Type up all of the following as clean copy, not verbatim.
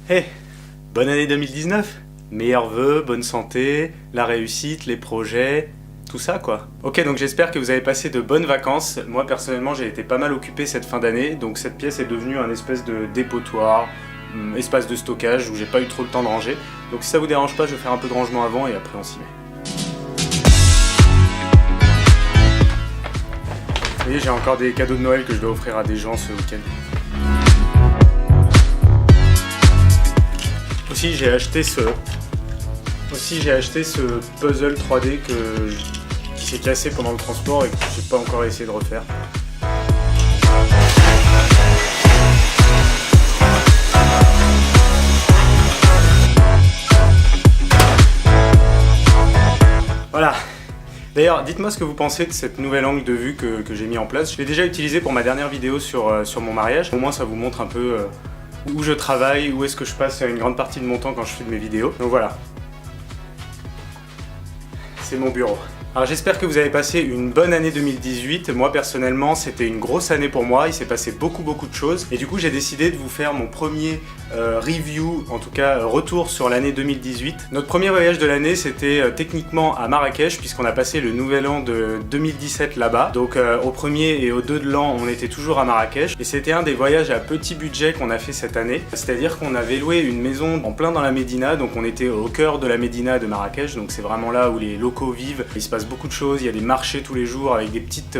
Hey, bonne année 2019. Meilleurs vœux, bonne santé, la réussite, les projets, tout ça quoi. Ok, donc j'espère que vous avez passé de bonnes vacances. Moi personnellement j'ai été pas mal occupé cette fin d'année, donc cette pièce est devenue un espèce de dépotoir, espace de stockage où j'ai pas eu trop le temps de ranger. Donc si ça vous dérange pas, je vais faire un peu de rangement avant et après on s'y met. Vous voyez, j'ai encore des cadeaux de Noël que je dois offrir à des gens ce week-end. Aussi j'ai acheté ce puzzle 3D qui s'est cassé pendant le transport et que j'ai pas encore essayé de refaire. Voilà. D'ailleurs, dites-moi ce que vous pensez de cette nouvelle angle de vue que j'ai mis en place. Je l'ai déjà utilisé pour ma dernière vidéo sur mon mariage. Au moins ça vous montre un peu où je travaille, où est-ce que je passe une grande partie de mon temps quand je fais de mes vidéos. Donc voilà. C'est mon bureau. Alors j'espère que vous avez passé une bonne année 2018. Moi personnellement c'était une grosse année pour moi, il s'est passé beaucoup de choses. Et du coup j'ai décidé de vous faire mon premier review, en tout cas retour sur l'année 2018. Notre premier voyage de l'année c'était techniquement à Marrakech puisqu'on a passé le nouvel an de 2017 là-bas. Donc au premier et au 2 de l'an on était toujours à Marrakech. Et c'était un des voyages à petit budget qu'on a fait cette année. C'est-à-dire qu'on avait loué une maison en plein dans la Médina, donc on était au cœur de la Médina de Marrakech. Donc c'est vraiment là où les locaux vivent. Il se passe beaucoup de choses, il y a des marchés tous les jours avec des petites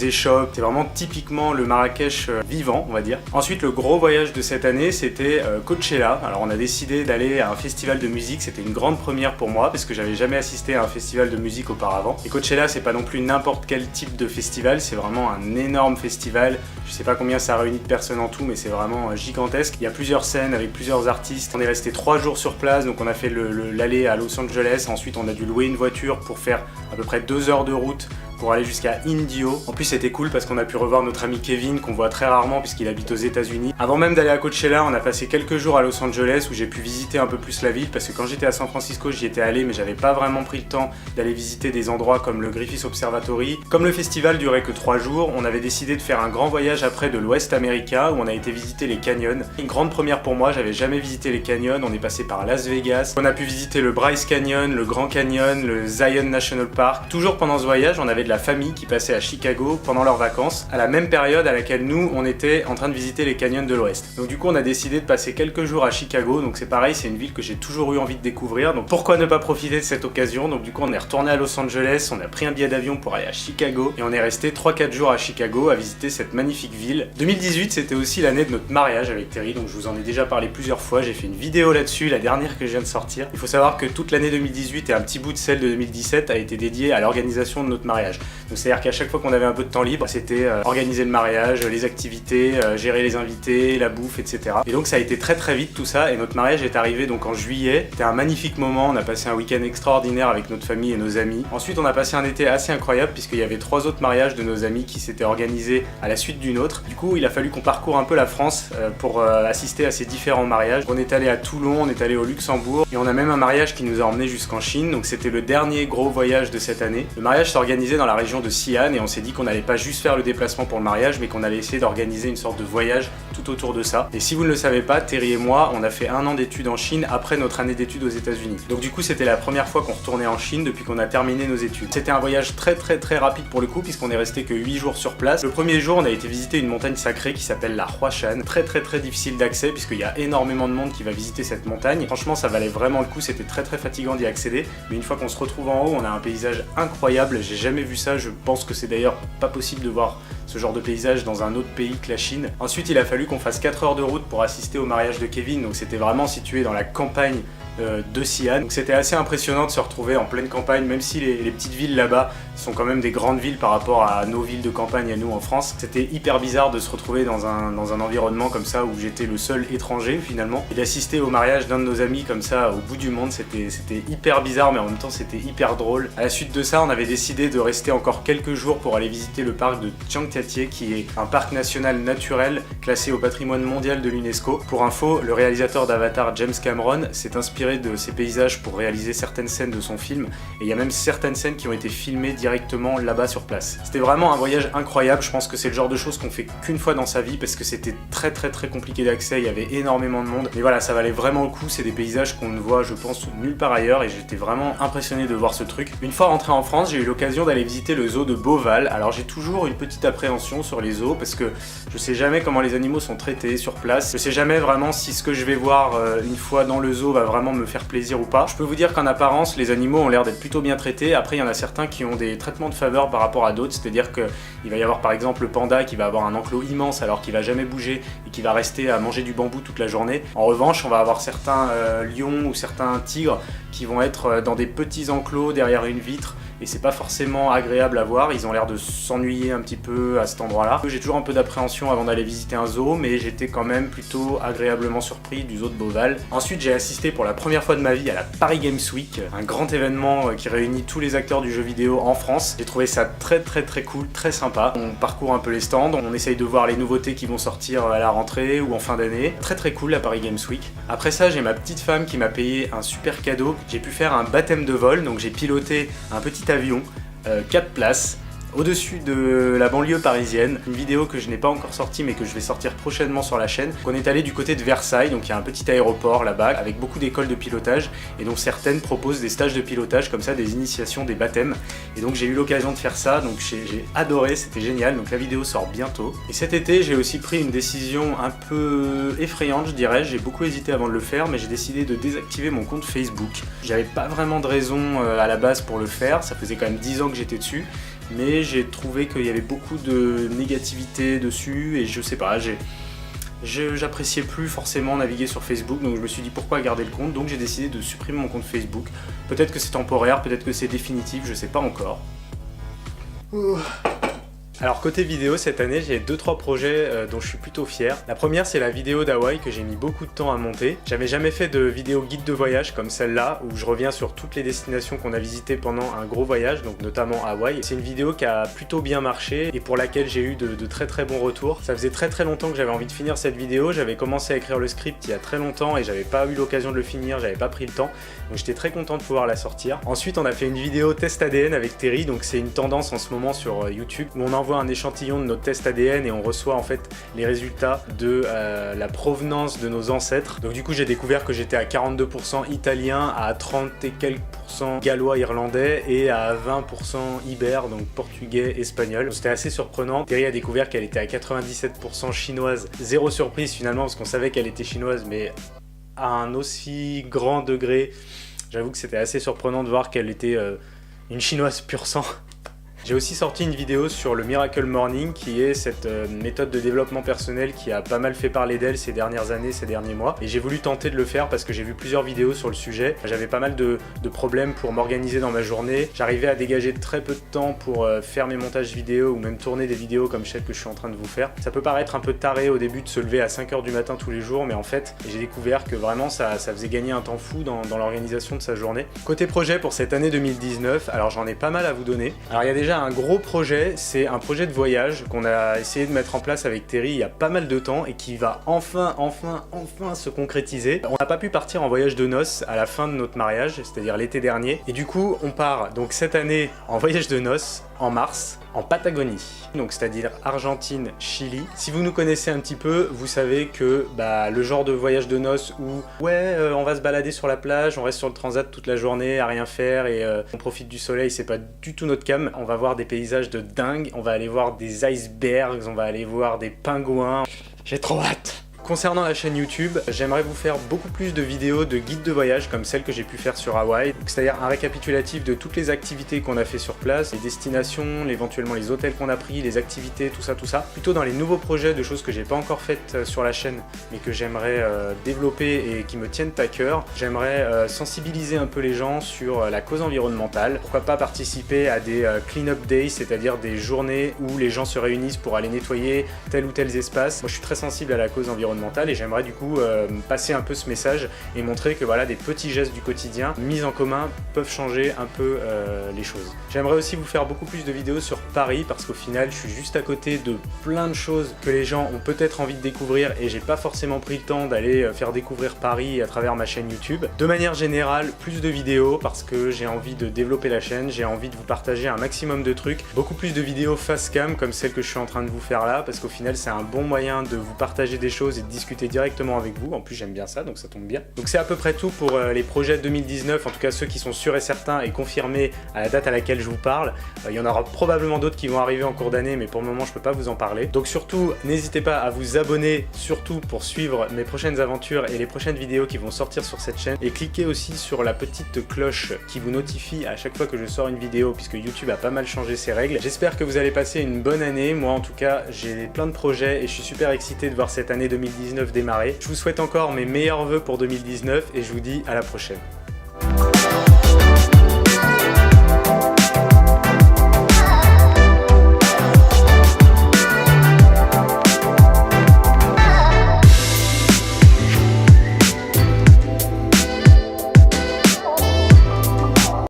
échoppes. C'est vraiment typiquement le Marrakech vivant, on va dire. Ensuite, le gros voyage de cette année, c'était Coachella. Alors on a décidé d'aller à un festival de musique, c'était une grande première pour moi parce que j'avais jamais assisté à un festival de musique auparavant. Et Coachella, c'est pas non plus n'importe quel type de festival, c'est vraiment un énorme festival. Je sais pas combien ça réunit de personnes en tout, mais c'est vraiment gigantesque. Il y a plusieurs scènes avec plusieurs artistes. On est resté 3 jours sur place, donc on a fait l'aller à Los Angeles. Ensuite, on a dû louer une voiture pour faire à peu près 2 heures de route pour aller jusqu'à Indio. En plus c'était cool parce qu'on a pu revoir notre ami Kevin qu'on voit très rarement puisqu'il habite aux États-Unis. Avant même d'aller à Coachella, on a passé quelques jours à Los Angeles où j'ai pu visiter un peu plus la ville parce que quand j'étais à San Francisco, j'y étais allé mais j'avais pas vraiment pris le temps d'aller visiter des endroits comme le Griffith Observatory. Comme le festival durait que 3 jours, on avait décidé de faire un grand voyage après de l'Ouest America où on a été visiter les canyons. Une grande première pour moi, j'avais jamais visité les canyons, on est passé par Las Vegas. On a pu visiter le Bryce Canyon, le Grand Canyon, le Zion National Park. Toujours pendant ce voyage, on avait de la famille qui passait à Chicago pendant leurs vacances, à la même période à laquelle nous, on était en train de visiter les canyons de l'Ouest. Donc du coup, on a décidé de passer quelques jours à Chicago, donc c'est pareil, c'est une ville que j'ai toujours eu envie de découvrir, donc pourquoi ne pas profiter de cette occasion? Donc du coup, on est retourné à Los Angeles, on a pris un billet d'avion pour aller à Chicago, et on est resté 3-4 jours à Chicago à visiter cette magnifique ville. 2018, c'était aussi l'année de notre mariage avec Terry, donc je vous en ai déjà parlé plusieurs fois, j'ai fait une vidéo là-dessus, la dernière que je viens de sortir. Il faut savoir que toute l'année 2018 et un petit bout de celle de 2017 a été dédiée à l'organisation de notre mariage. Donc c'est-à-dire qu'à chaque fois qu'on avait un peu de temps libre, c'était organiser le mariage, les activités, gérer les invités, la bouffe, etc. Et donc ça a été très vite tout ça, et notre mariage est arrivé donc en juillet. C'était un magnifique moment, on a passé un week-end extraordinaire avec notre famille et nos amis. Ensuite on a passé un été assez incroyable puisqu'il y avait 3 autres mariages de nos amis qui s'étaient organisés à la suite d'une autre. Du coup il a fallu qu'on parcourt un peu la France pour assister à ces différents mariages. On est allé à Toulon, on est allé au Luxembourg, et on a même un mariage qui nous a emmenés jusqu'en Chine, donc c'était le dernier gros voyage de cette année. Le mariage s'organisait dans la région de Xi'an et on s'est dit qu'on n'allait pas juste faire le déplacement pour le mariage, mais qu'on allait essayer d'organiser une sorte de voyage tout autour de ça. Et si vous ne le savez pas, Terry et moi, on a fait 1 an d'études en Chine après notre année d'études aux États-Unis. Donc du coup, c'était la première fois qu'on retournait en Chine depuis qu'on a terminé nos études. C'était un voyage très rapide pour le coup, puisqu'on est resté que 8 jours sur place. Le premier jour, on a été visiter une montagne sacrée qui s'appelle la Huashan. Très difficile d'accès puisqu'il y a énormément de monde qui va visiter cette montagne. Franchement, ça valait vraiment le coup, c'était très fatigant d'y accéder. Mais une fois qu'on se retrouve en haut, on a un paysage incroyable. J'ai jamais vu ça, je pense que c'est d'ailleurs pas possible de voir ce genre de paysage dans un autre pays que la Chine. Ensuite, il a fallu qu'on fasse 4 heures de route pour assister au mariage de Kevin, donc c'était vraiment situé dans la campagne de Xi'an. Donc c'était assez impressionnant de se retrouver en pleine campagne, même si les petites villes là-bas sont quand même des grandes villes par rapport à nos villes de campagne à nous en France. C'était hyper bizarre de se retrouver dans un environnement comme ça où j'étais le seul étranger finalement, et d'assister au mariage d'un de nos amis comme ça au bout du monde. C'était hyper bizarre, mais en même temps c'était hyper drôle. À la suite de ça, on avait décidé de rester encore quelques jours pour aller visiter le parc de Chiang Mai, qui est un parc national naturel classé au patrimoine mondial de l'UNESCO. Pour info, le réalisateur d'Avatar, James Cameron, s'est inspiré de ces paysages pour réaliser certaines scènes de son film, et il y a même certaines scènes qui ont été filmées directement là-bas sur place. C'était vraiment un voyage incroyable, je pense que c'est le genre de choses qu'on fait qu'une fois dans sa vie parce que c'était très compliqué d'accès, il y avait énormément de monde. Mais voilà, ça valait vraiment le coup, c'est des paysages qu'on ne voit je pense nulle part ailleurs et j'étais vraiment impressionné de voir ce truc. Une fois rentré en France, j'ai eu l'occasion d'aller visiter le zoo de Beauval. Alors j'ai toujours une petite appréhension sur les zoos parce que je sais jamais comment les animaux sont traités sur place. Je sais jamais vraiment si ce que je vais voir une fois dans le zoo va vraiment me faire plaisir ou pas. Je peux vous dire qu'en apparence, les animaux ont l'air d'être plutôt bien traités. Après, il y en a certains qui ont des traitements de faveur par rapport à d'autres, c'est-à-dire qu'il va y avoir par exemple le panda qui va avoir un enclos immense alors qu'il va jamais bouger et qui va rester à manger du bambou toute la journée. En revanche, on va avoir certains lions ou certains tigres qui vont être dans des petits enclos derrière une vitre et c'est pas forcément agréable à voir, ils ont l'air de s'ennuyer un petit peu à cet endroit-là. J'ai toujours un peu d'appréhension avant d'aller visiter un zoo, mais j'étais quand même plutôt agréablement surpris du zoo de Beauval. Ensuite, j'ai assisté pour la première fois de ma vie à la Paris Games Week, un grand événement qui réunit tous les acteurs du jeu vidéo en France. J'ai trouvé ça très cool, très sympa. On parcourt un peu les stands, on essaye de voir les nouveautés qui vont sortir à la rentrée ou en fin d'année. Très cool la Paris Games Week. Après ça, j'ai ma petite femme qui m'a payé un super cadeau. J'ai pu faire un baptême de vol, donc j'ai piloté un petit avion, 4 places, au-dessus de la banlieue parisienne. Une vidéo que je n'ai pas encore sortie mais que je vais sortir prochainement sur la chaîne. On est allé du côté de Versailles, donc il y a un petit aéroport là-bas avec beaucoup d'écoles de pilotage et donc certaines proposent des stages de pilotage comme ça, des initiations, des baptêmes. Et donc j'ai eu l'occasion de faire ça, donc j'ai adoré, c'était génial, donc la vidéo sort bientôt. Et cet été j'ai aussi pris une décision un peu effrayante je dirais, j'ai beaucoup hésité avant de le faire mais j'ai décidé de désactiver mon compte Facebook. J'avais pas vraiment de raison à la base pour le faire, ça faisait quand même 10 ans que j'étais dessus. Mais j'ai trouvé qu'il y avait beaucoup de négativité dessus et je sais pas, j'appréciais plus forcément naviguer sur Facebook, donc je me suis dit pourquoi garder le compte, donc j'ai décidé de supprimer mon compte Facebook. Peut-être que c'est temporaire, peut-être que c'est définitif, je sais pas encore. Alors côté vidéo, cette année j'ai 2-3 projets dont je suis plutôt fier. La première c'est la vidéo d'Hawaï que j'ai mis beaucoup de temps à monter. J'avais jamais fait de vidéo guide de voyage comme celle-là où je reviens sur toutes les destinations qu'on a visitées pendant un gros voyage, donc notamment Hawaï. C'est une vidéo qui a plutôt bien marché et pour laquelle j'ai eu de très bons retours. Ça faisait très longtemps que j'avais envie de finir cette vidéo, j'avais commencé à écrire le script il y a très longtemps et j'avais pas eu l'occasion de le finir, j'avais pas pris le temps. Donc j'étais très content de pouvoir la sortir. Ensuite on a fait une vidéo test ADN avec Terry, donc c'est une tendance en ce moment sur YouTube où on envoie un échantillon de notre test ADN et on reçoit en fait les résultats de la provenance de nos ancêtres. Donc du coup j'ai découvert que j'étais à 42% italien, à 30 et quelques % gallois irlandais et à 20% ibère, donc portugais, espagnol. C'était assez surprenant. Terry a découvert qu'elle était à 97% chinoise. Zéro surprise finalement parce qu'on savait qu'elle était chinoise mais à un aussi grand degré. J'avoue que c'était assez surprenant de voir qu'elle était une chinoise pur sang. J'ai aussi sorti une vidéo sur le Miracle Morning qui est cette méthode de développement personnel qui a pas mal fait parler d'elle ces dernières années, ces derniers mois. Et j'ai voulu tenter de le faire parce que j'ai vu plusieurs vidéos sur le sujet. J'avais pas mal de problèmes pour m'organiser dans ma journée. J'arrivais à dégager très peu de temps pour faire mes montages vidéo ou même tourner des vidéos comme celle que je suis en train de vous faire. Ça peut paraître un peu taré au début de se lever à 5 h du matin tous les jours, mais en fait j'ai découvert que vraiment ça faisait gagner un temps fou dans l'organisation de sa journée. Côté projet pour cette année 2019, alors j'en ai pas mal à vous donner. Alors il y a déjà un gros projet, c'est un projet de voyage qu'on a essayé de mettre en place avec Terry il y a pas mal de temps et qui va enfin se concrétiser. On n'a pas pu partir en voyage de noces à la fin de notre mariage, c'est-à-dire l'été dernier. Et du coup, on part donc cette année en voyage de noces en mars, en Patagonie, donc c'est-à-dire Argentine, Chili. Si vous nous connaissez un petit peu, vous savez que le genre de voyage de noces où on va se balader sur la plage, on reste sur le transat toute la journée à rien faire et on profite du soleil, c'est pas du tout notre cam. On va voir des paysages de dingue, on va aller voir des icebergs, on va aller voir des pingouins. J'ai trop hâte! Concernant la chaîne YouTube, j'aimerais vous faire beaucoup plus de vidéos de guides de voyage comme celle que j'ai pu faire sur Hawaï. C'est-à-dire un récapitulatif de toutes les activités qu'on a fait sur place, les destinations, éventuellement les hôtels qu'on a pris, les activités, tout ça. Plutôt dans les nouveaux projets de choses que j'ai pas encore faites sur la chaîne mais que j'aimerais développer et qui me tiennent à cœur. J'aimerais sensibiliser un peu les gens sur la cause environnementale. Pourquoi pas participer à des clean-up days, c'est-à-dire des journées où les gens se réunissent pour aller nettoyer tel ou tel espace. Moi je suis très sensible à la cause environnementale environnementale, et j'aimerais du coup passer un peu ce message et montrer que voilà, des petits gestes du quotidien mis en commun peuvent changer un peu les choses. J'aimerais aussi vous faire beaucoup plus de vidéos sur Paris parce qu'au final je suis juste à côté de plein de choses que les gens ont peut-être envie de découvrir et j'ai pas forcément pris le temps d'aller faire découvrir Paris à travers ma chaîne YouTube. De manière générale, plus de vidéos parce que j'ai envie de développer la chaîne, j'ai envie de vous partager un maximum de trucs, beaucoup plus de vidéos face cam comme celle que je suis en train de vous faire là parce qu'au final c'est un bon moyen de vous partager des choses et de discuter directement avec vous. En plus j'aime bien ça, donc ça tombe bien. Donc c'est à peu près tout pour les projets 2019, en tout cas ceux qui sont sûrs et certains et confirmés à la date à laquelle je vous parle. Il y en aura probablement d'autres qui vont arriver en cours d'année, mais pour le moment je peux pas vous en parler. Donc surtout n'hésitez pas à vous abonner, surtout pour suivre mes prochaines aventures et les prochaines vidéos qui vont sortir sur cette chaîne, et cliquez aussi sur la petite cloche qui vous notifie à chaque fois que je sors une vidéo puisque YouTube a pas mal changé ses règles. J'espère que vous allez passer une bonne année. Moi en tout cas j'ai plein de projets et je suis super excité de voir cette année 2019 démarrer. Je vous souhaite encore mes meilleurs vœux pour 2019 et je vous dis à la prochaine.